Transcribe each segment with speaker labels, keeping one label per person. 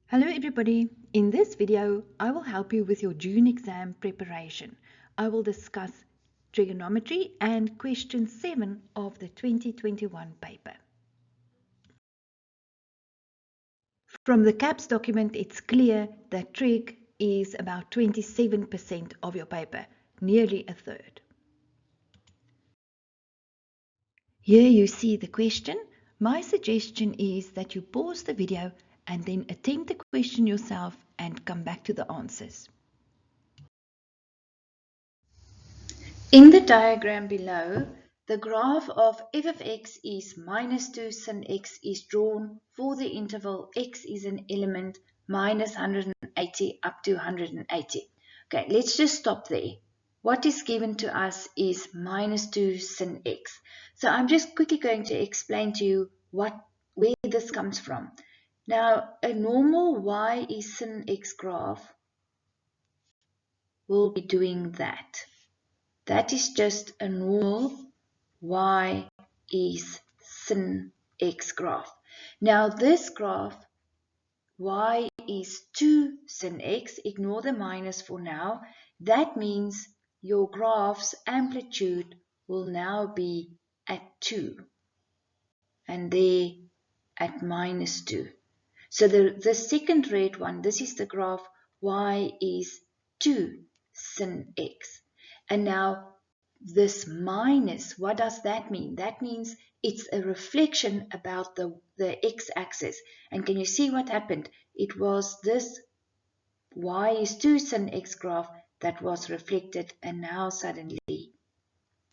Speaker 1: Hello everybody, in this video I will help you with your June exam preparation. I will discuss trigonometry and question 7 of the 2021 paper. From the CAPS document it's clear that trig is about 27% of your paper, nearly a third. Here you see the question. My suggestion is that you pause the video and then attempt the question yourself and come back to the answers. In the diagram below, the graph of f of x is minus 2 sin x is drawn for the interval x is an element minus 180 up to 180. Okay, let's just stop there. What is given to us is minus 2 sin x. So I'm just quickly going to explain to you where this comes from. Now, a normal y is sin x graph will be doing that. That is just a normal y is sin x graph. Now this graph, y is 2 sin x, ignore the minus for now. That means your graph's amplitude will now be at 2 and there at minus 2. So the second red one, this is the graph y is 2 sin x. And now this minus, what does that mean? That means it's a reflection about the x-axis. And can you see what happened? It was this y is 2 sin x graph that was reflected, and now suddenly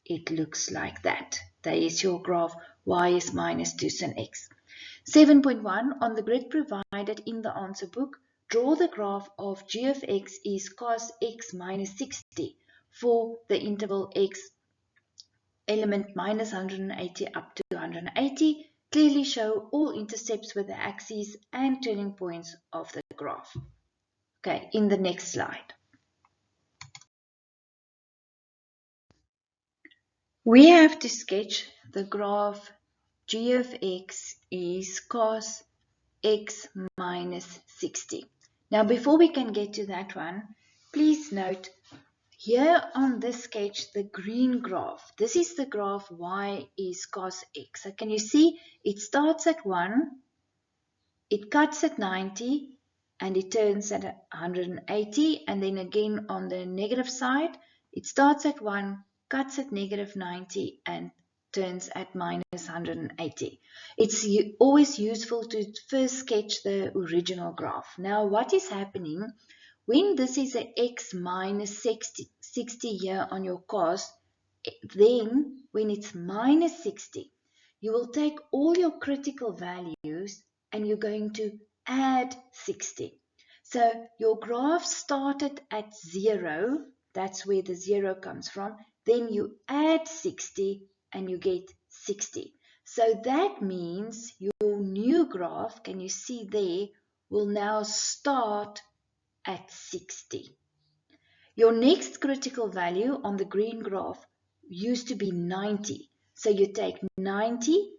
Speaker 1: it looks like that. There is your graph, y is minus 2 sin x. 7.1 on the grid provided in the answer book, draw the graph of g of x is cos x minus 60 for the interval x element minus 180 up to 180. Clearly show all intercepts with the axes and turning points of the graph. Okay, in the next slide. We have to sketch the graph g of x is cos x minus 60. Now before we can get to that one, please note here on this sketch the green graph. This is the graph y is cos x. So can you see it starts at 1, it cuts at 90 and it turns at 180, and then again on the negative side it starts at 1, cuts at negative 90 and turns at minus 180. It's always useful to first sketch the original graph. Now what is happening when this is an x minus 60 here on your cos, then when it's minus 60, you will take all your critical values and you're going to add 60. So your graph started at 0, that's where the 0 comes from, then you add 60 and you get 60. So that means your new graph, can you see there, will now start at 60. Your next critical value on the green graph used to be 90. So you take 90,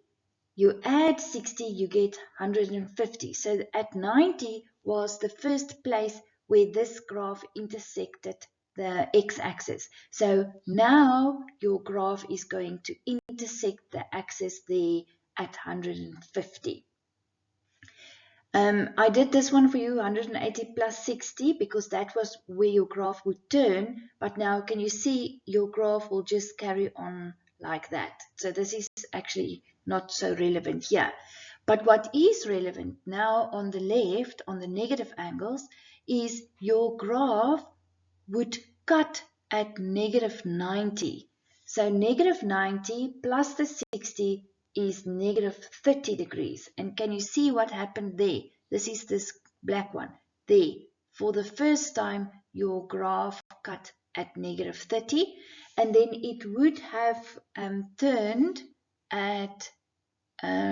Speaker 1: you add 60, you get 150. So at 90 was the first place where this graph intersected the x-axis. So now your graph is going to intersect the axis there at 150. I did this one for you, 180 plus 60, because that was where your graph would turn. But now can you see your graph will just carry on like that. So this is actually not so relevant here. But what is relevant now on the left, on the negative angles, is your graph would cut at negative 90. So negative 90 plus the 60 is negative 30 degrees. And can you see what happened there? This is this black one. There, for the first time, your graph cut at negative 30. And then it would have turned at, I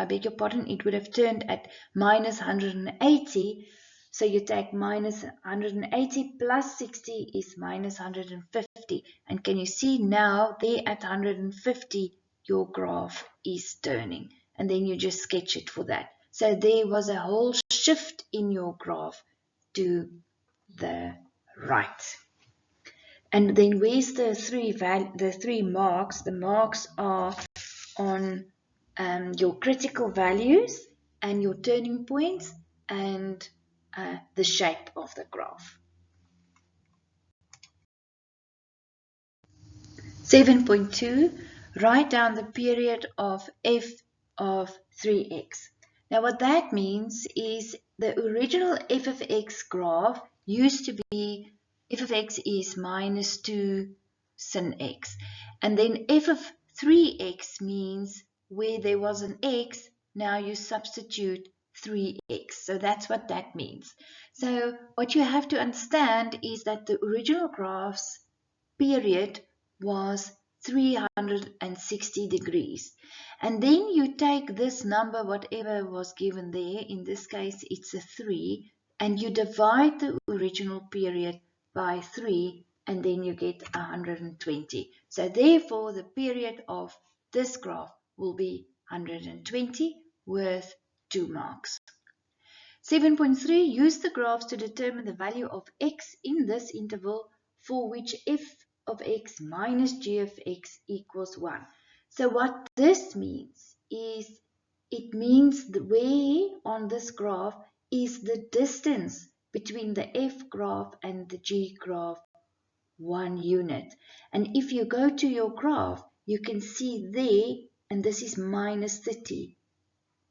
Speaker 1: beg your pardon, it would have turned at minus 180. So you take minus 180 plus 60 is minus 150. And can you see now there at 150 your graph is turning. And then you just sketch it for that. So there was a whole shift in your graph to the right. And then where's the three marks? The marks are on your critical values and your turning points and the shape of the graph. 7.2, write down the period of f of 3x. Now what that means is the original f of x graph used to be f of x is minus 2 sin x. And then f of 3x means where there was an x, now you substitute 3x. So that's what that means. So what you have to understand is that the original graph's period was 360 degrees. And then you take this number, whatever was given there, in this case it's a 3, and you divide the original period by 3, and then you get 120. So therefore the period of this graph will be 120 with 2 marks. 7.3, use the graphs to determine the value of x in this interval for which f of x minus g of x equals 1. So what this means is, it means the way on this graph is the distance between the f graph and the g graph 1 unit. And if you go to your graph, you can see there, and this is minus 30.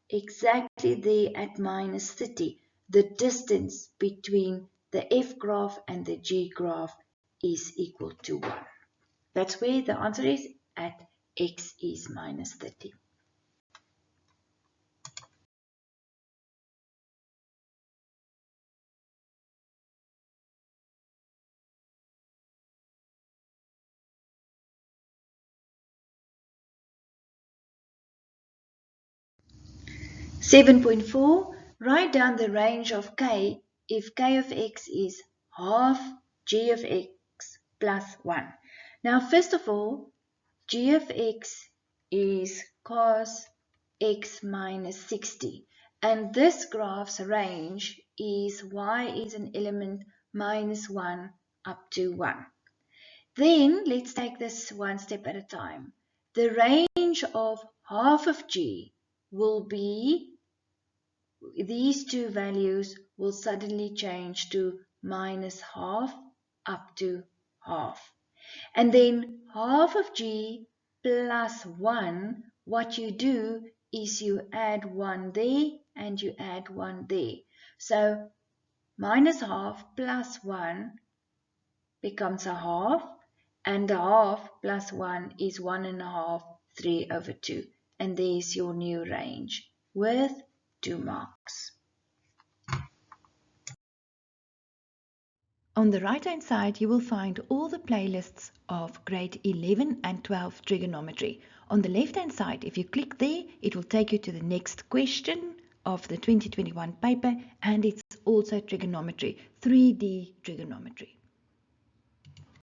Speaker 1: Exactly there at minus 30, the distance between the f graph and the g graph is equal to 1. That's where the answer is, at x is minus 30. Seven 7.4, write down the range of k if k of x is half g of x plus 1. Now first of all, g of x is cos x minus 60, and this graph's range is y is an element minus 1 up to 1. Then let's take this one step at a time. The range of half of g will be, these two values will suddenly change to minus half up to half. And then half of g plus 1, what you do is you add 1 there and you add 1 there. So minus half plus 1 becomes a half, and the half plus 1 is 1.5, 3/2. And there's your new range with 2 marks. On the right-hand side, you will find all the playlists of grade 11 and 12 trigonometry. On the left-hand side, if you click there, it will take you to the next question of the 2021 paper, and it's also trigonometry, 3D trigonometry.